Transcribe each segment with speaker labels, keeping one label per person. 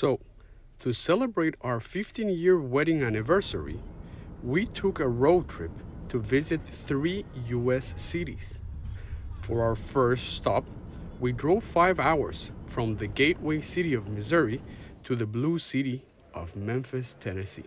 Speaker 1: So, to celebrate our 15-year wedding anniversary, we took a road trip to visit 3 U.S. cities. For our first stop, we drove 5 hours from the gateway city of Missouri to the blue city of Memphis, Tennessee.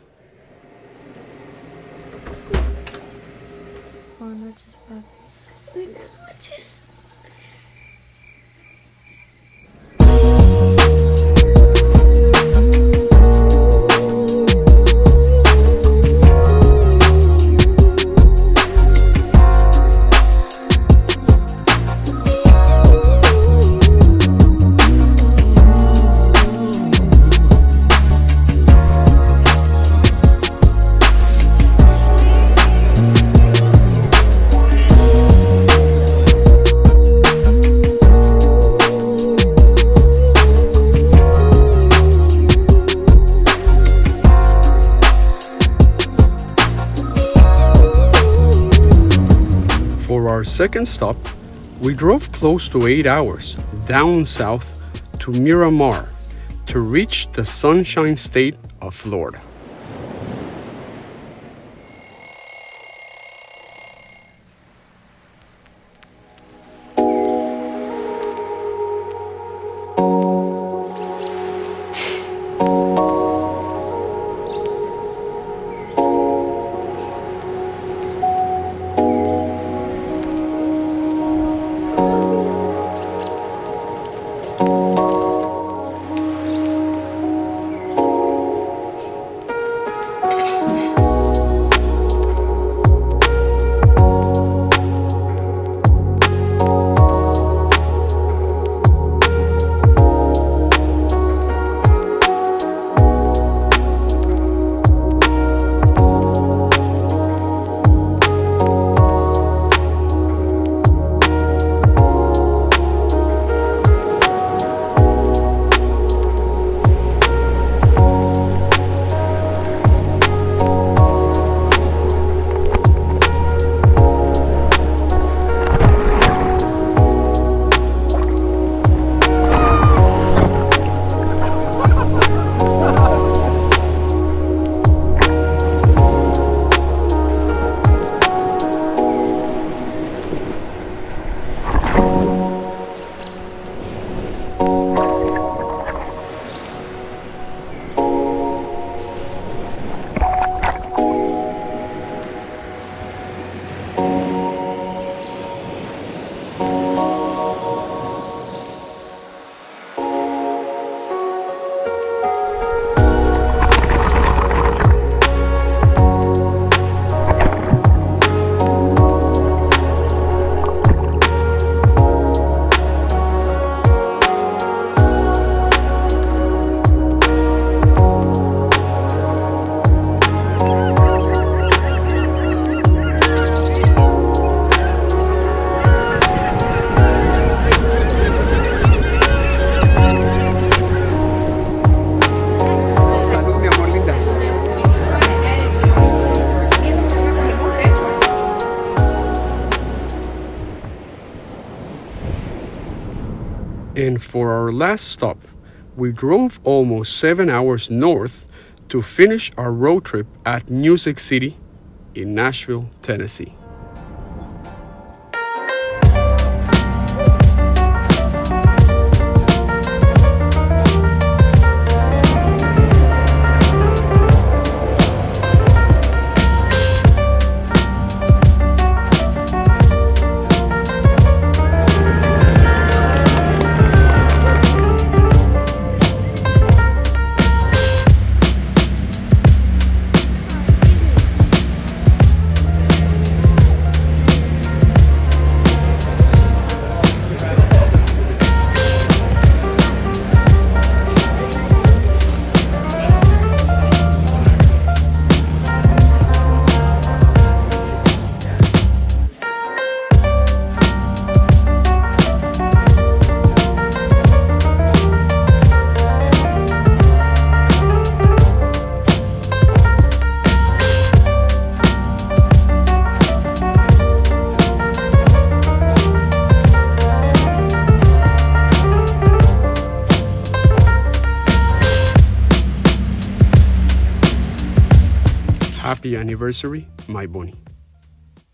Speaker 1: For our second stop, we drove close to 8 hours down south to Miramar to reach the Sunshine State of Florida. And for our last stop, we drove almost 7 hours north to finish our road trip at Music City in Nashville, Tennessee. Happy anniversary, my bunny.